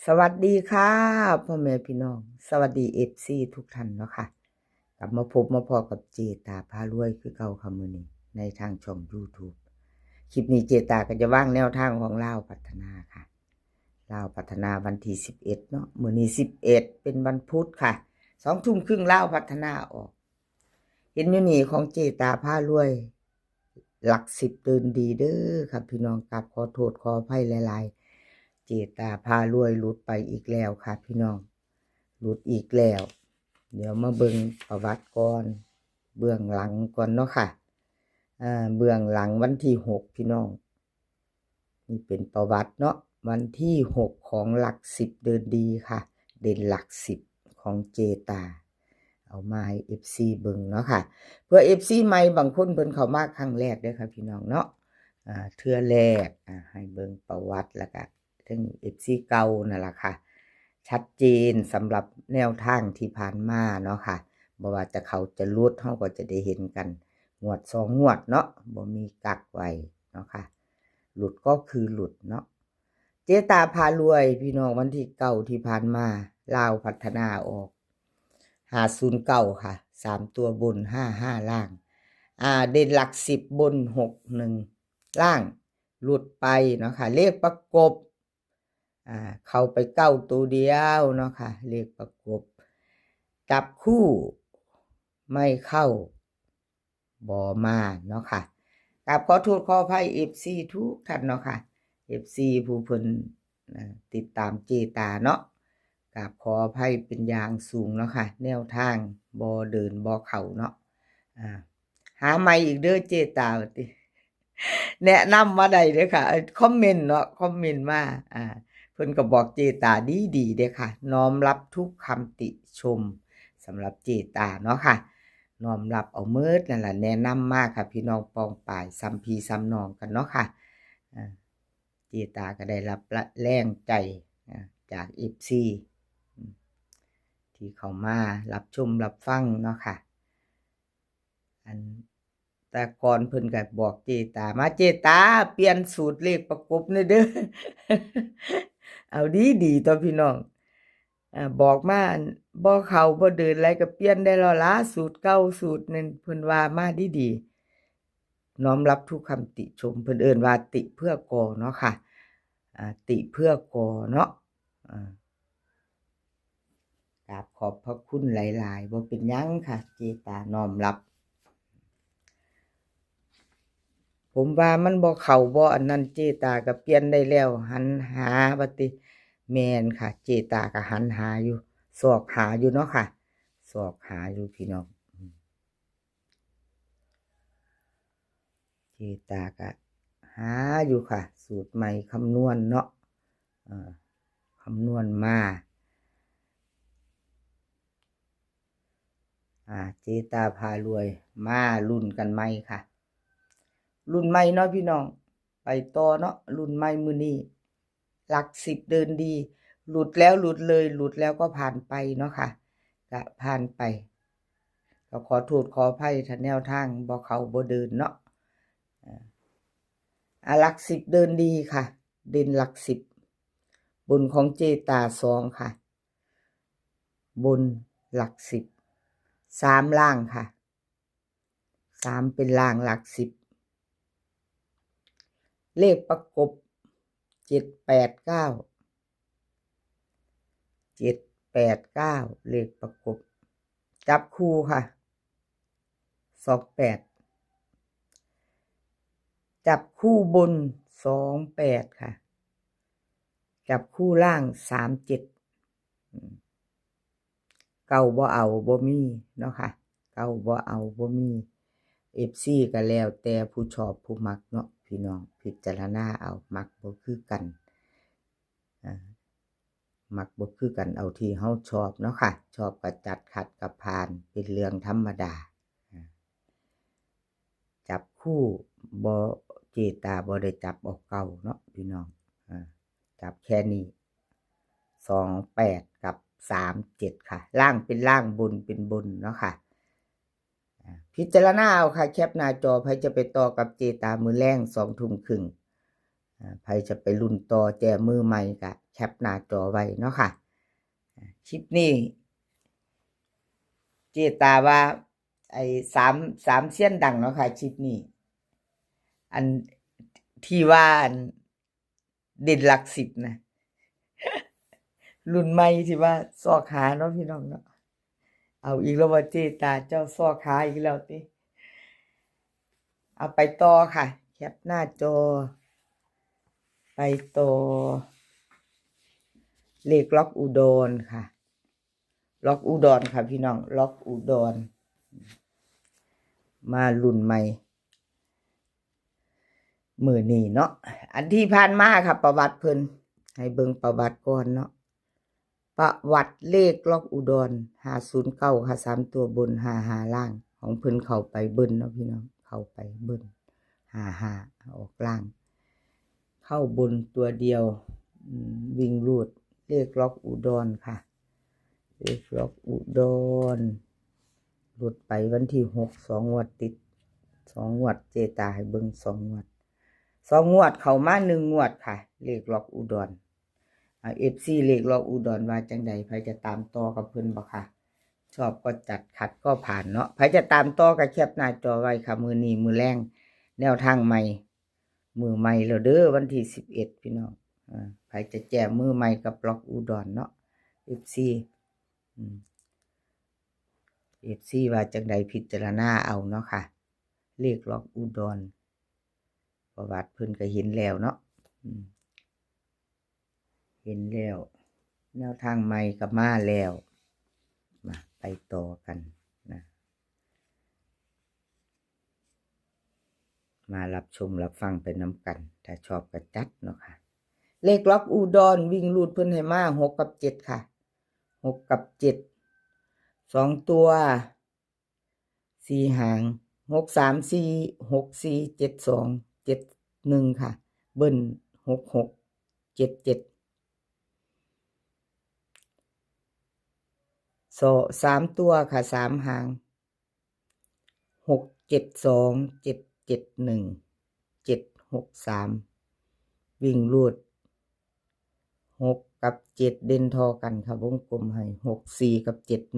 สวัสดีค่ะพ่อแม่พี่น้องสวัสดีFCทุกท่านเนาะค่ะกลับมาพบมาพอกับเจตาพารวยคือเก่าค่ะมื้อนี้ในทางช่อง YouTube คลิปนี้เจตาก็จะว่างแนวทางของลาวพัฒนาค่ะลาวพัฒนาวันที่11เนาะมื้อนี้11เป็นวันพุธค่ะ2 ทุ่มครึ่งลาวพัฒนาออกเห็นอยู่นี่ของเจตาพารวยหลัก10เดินดีเด้อครับพี่น้องกราบขอโทษขออภัยหลายๆเจตาพารวยหลุดไปอีกแล้วค่ะพี่น้องหลุดอีกแล้วเดี๋ยวมาเบิ่งประวัติก่อนเบื้องหลังก่อนเนาะค่ะเบื้องหลังวันที่6พี่น้องนี่เป็นประวัติเนาะวันที่6ของหลัก10เดินดีค่ะเด่นหลัก10ของเจตาเอามาให้ FC เบิ่งเนาะค่ะเพื่อ FC ใหม่บางคนเพิ่นเข้ามาครั้งแรกเด้อค่ะพี่น้องเนาะเทื่อแรกให้เบิ่งประวัติแล้วก็ถึง FC เก่านั่นล่ะค่ะชัดเจนสำหรับแนวทางที่ผ่านมาเนาะค่ะบ่ว่าจะเข้าจะหลุดเฮาก็จะได้เห็นกันงวด2งวดเนาะบ่มีกักไว้เนาะค่ะหลุดก็คือหลุดเนาะเจตาพารวยพี่น้องวันที่9ที่ผ่านมาลาวพัฒนาออก509ค่ะ3ตัวบน55ล่างเด่นหลัก10บน61ล่างหลุดไปเนาะค่ะเลขประกบเข้าไป9ตัวเดียวเนาะค่ะเลขประกบจับคู่ไม่เข้าบ่มาเนาะค่ะกราบขอโทษขออภัย FC ทุกท่านเนาะค่ะ FC ผู้เพิ่นติดตามเจตาเนาะกราบขออภัยเป็นอย่างสูงเนาะค่ะแนวทางบ่เดินบ่เข้าเนาะหาใหม่อีกเด้อเจตาว่าติแนะนำมาได้เด้อค่ะคอมเมนต์เนาะคอมเมนต์มาเพิ่นก็บอกเจตาดีๆเด้อค่ะน้อมรับทุกคำติชมสำหรับเจตาเนาะค่ะน้อมรับเอาเมิดนั่นล่ะแนะนำมากค่ะพี่น้องปองป่ายซ้ำพี่ซ้ำน้องกันเนาะค่ะเจตาก็ได้รับแรงใจจาก FC ที่เข้ามารับชมรับฟังเนาะค่ะแต่ก่อนเพิ่นก็บอกเจตามาเจตาเปลี่ยนสูตรเลขประกบหน่อยเด้อ เอาดีๆต่อพี่น้องบอกมาบ่เข้าบ่เดินอะไรก็เปลี่ยนได้แล้วล่ะสูตรเก่าสูตรนั้นเพิ่นว่ามาดีๆน้อมรับทุกคำติชมเพิ่นเอิ้นว่าติเพื่อก่อเนาะค่ะติเพื่อก่อเนาะกราบขอบพระคุณหลายๆบ่เป็นหยังค่ะเจตาน้อมรับผมว่ามันบ่เข้าบ่อันนั้นเจตาก็เปลี่ยนได้แล้วหันหาว่าติแม่นค่ะเจตาก็หันหาอยู่สอกหาอยู่เนาะค่ะสอกหาอยู่พี่น้องเจตาก็หาอยู่ค่ะสูตรใหม่คำนวณเนาะคำนวณมาเจตาพารวยมาลุ้นกันใหม่ค่ะรุ่นใหม่เนาะพี่น้องไปต่อเนาะรุ่นใหม่มื้อนี้หลัก10เดินดีหลุดแล้วหลุดเลยหลุดแล้วก็ผ่านไปเนาะค่ะก็ผ่านไปก็ขอโทษขออภัยถ้าแนวทางบ่เข้าบ่เดินเนาะหลัก10เดินดีค่ะเด่นหลัก10บนของเจตา2ค่ะบนหลัก10 3ล่างค่ะ3เป็นล่างหลัก10เลขประกบ789เลขประกบจับคู่ค่ะ28จับคู่บน28ค่ะจับคู่ล่าง37เก้าบ่เอาบ่มีเนาะค่ะเก้าบ่เอาบ่มี FC ก็แล้วแต่ผู้ชอบผู้มักเนาะพี่น้องพิจารณาเอามักบ่คือกันมักบ่คือกันเอาที่เฮาชอบเนาะค่ะชอบก็จัดขัดก็ผ่านเป็นเรื่องธรรมดาจับคู่บ่เจตาบ่ได้จับออกเก่าเนาะพี่น้องจับแค่นี้28กับ37ค่ะล่างเป็นล่างบนเป็นบนเนาะค่ะพิจารณาเอาค่ะแคปหน้าจอใครจะไปต่อกับเจตามือแรง2 ทุ่มครึ่งใครจะไปลุ้นต่อแจมือใหม่กะ แคปหน้าจอไว้เนาะค่ะคลิปนี้เจตาว่าไอ้สามเสี้ยนดังเนาะค่ะคลิปนี้อันที่ว่าเด่นหลักสิบนะรุ่นใหม่ที่ว่าซอกหาเนาะพี่น้องเนาะเอาอีกแล้วว่าเจตาเจ้าซอกหาอีกแล้วติเอาไปต่อค่ะแคปหน้าจอไปต่อเลขล็อกอุดรค่ะล็อกอุดรค่ะพี่น้องล็อกอุดรมารุ่นใหม่มือนี้เนาะอันที่ผ่านมาค่ะประวัติเพิ่นให้เบิ่งประวัติก่อนเนาะประวัติเลขล็อกอุดร509ค่ะ3ตัวบน55ล่างของเพิ่นเข้าไปเบิ่นเนาะพี่น้องเข้าไปเบิ่น55ออกล่างเข้าบนตัวเดียววิ่งรูดเลขล็อกอุดรค่ะเลขล็อกอุดรหลุดไปวันที่6 2งวดติด2งวดเจตาให้เบิ่ง2งวด2งวดเข้ามา1งวดค่ะเลขล็อกอุดรFC เลขล็อกอุดรว่าจังใดไผจะตามต่อกับเพิ่นบ่ค่ะชอบก็จัดขัดก็ผ่านเนาะไผจะตามต่อก็แคปหน้าจอไว้ค่ะมื้อนี้มื้อแรงแนวทางใหม่มือใหม่แล้วเด้อวันที่11พี่น้องไผจะแจ้มือใหม่กับล็อกอุดรเนาะ FC FC ว่าจังใดพิจารณาเอาเนาะค่ะเลขล็อกอุดรประวัติเพิ่นก็เห็นแล้วเนาะเห็นแล้วแนวทางใหม่ก็มาแล้วมาไปต่อกันนะมารับชมรับฟังไปน้ำกันถ้าชอบก็จัดเนาะค่ะเลขล็อกอุดรวิ่งรูดเพิ่นให้มา6กับ7ค่ะ6กับ7 2ตัว4หาง6 3 4 6 4 7 2 7 1ค่ะเบิ้ล6 6 7 73ตัวค่ะ3หาง6 7 2 7 7 1 7 6 3วิ่งรูด6กับ7เด่นทอกันค่ะวงกลมให้6 4กับ7 1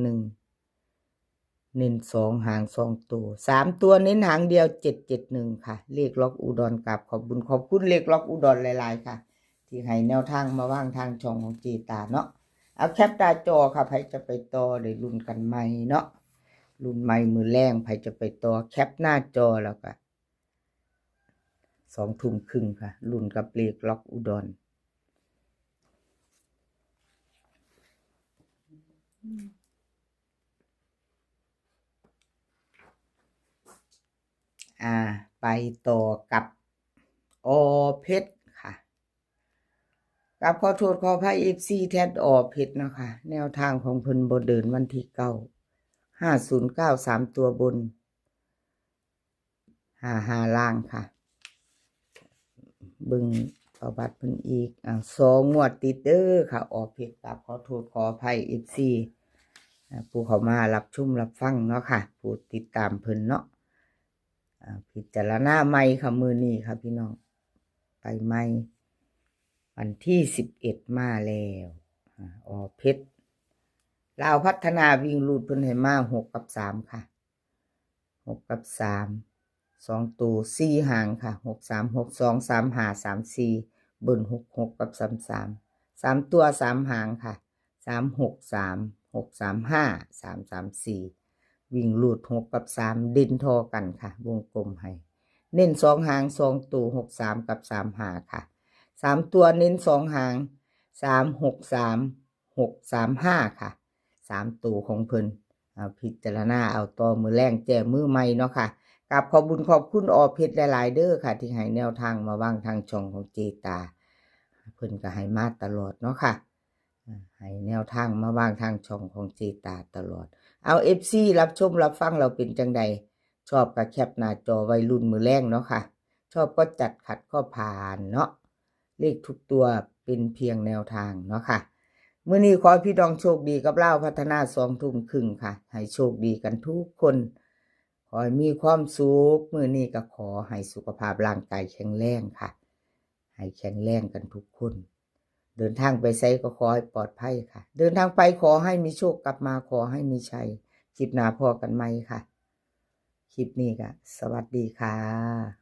เน้น2หาง2ตัว3ตัวเน้นหางเดียว771ค่ะเลขล็อกอุดรกับขอบคุณเลขล็อกอุดรหลายๆค่ะที่ให้แนวทางมาว่างทางช่องของเจตาเนาะเอาแคปหน้าจอค่ะไผจะไปต่อได้ลุ้นกันใหม่เนาะรุ่นใหม่มือแรงไผจะไปต่อแคปหน้าจอแล้วก็2 ทุ่มครึ่งค่ะรุ่นกับเลขล็อกอุดรไปต่อกับอเพชรค่ะกับขอโทษขออภัย FC แทดอเพชรนะคะแนวทางของเพิ่นบ่เดินวันที่509 3ตัวบน55ล่างค่ะเบิ่งประวัติเพิ่นอีก2งวดติดเด้อค่ะอเพชรกับขอโทษขออภัย FC ผู้เข้ามารับชมรับฟังเนาะค่ะผู้ติดตามเพิ่นเนาะพิจารณาใหม่ค่ะมื้อนี้ค่ะพี่น้องไปใหม่วันที่11มาแล้วเพชรลาวพัฒนาวิ่งรูดเพิ่นให้มา6กับ3ค่ะ6กับ3 2ตัว4หางค่ะ6 3 6 2 3 5 3 4เบิ่น6 6กับ3 3ตัว3หางค่ะ3 6 3 6 3 5 3 3 4วิ่งรูด6กับ3เด่นทอกันค่ะวงกลมให้เน้น2หาง2ตัว6 3กับ3 5ค่ะ3ตัวเน้น2หาง3 6 3 6 3 5ค่ะ3ตัวของเพิ่นพิจารณาเอาต่อมือแรงแจ้มือใหม่เนาะค่ะกับขอบคุณอเพชรหลายๆเด้อค่ะที่ให้แนวทางมาว่างทางช่องของเจตาเพิ่นก็ให้มาตลอดเนาะค่ะให้แนวทางมาว่างทางช่องของเจตาตลอดเอา FC รับชมรับฟังเราเป็นจังใดชอบก็แคปหน้าจอไว้รุ่นมือแรงเนาะค่ะชอบก็จัดขัดก็ผ่านเนาะเลขทุกตัวเป็นเพียงแนวทางเนาะค่ะมื้อนี้ขอพี่น้องโชคดีกับลาวพัฒนา2 ทุ่มครึ่งค่ะให้โชคดีกันทุกคนขอให้มีความสุขมื้อนี้ก็ขอให้สุขภาพร่างกายแข็งแรงค่ะให้แข็งแรงกันทุกคน เดินทางไปไสก็ขอให้ปลอดภัยค่ะ เดินทางไปขอให้มีโชคกลับมาขอให้มีชัยคลิปหน้าพอกันใหม่ค่ะคลิปนี้ก็สวัสดีค่ะ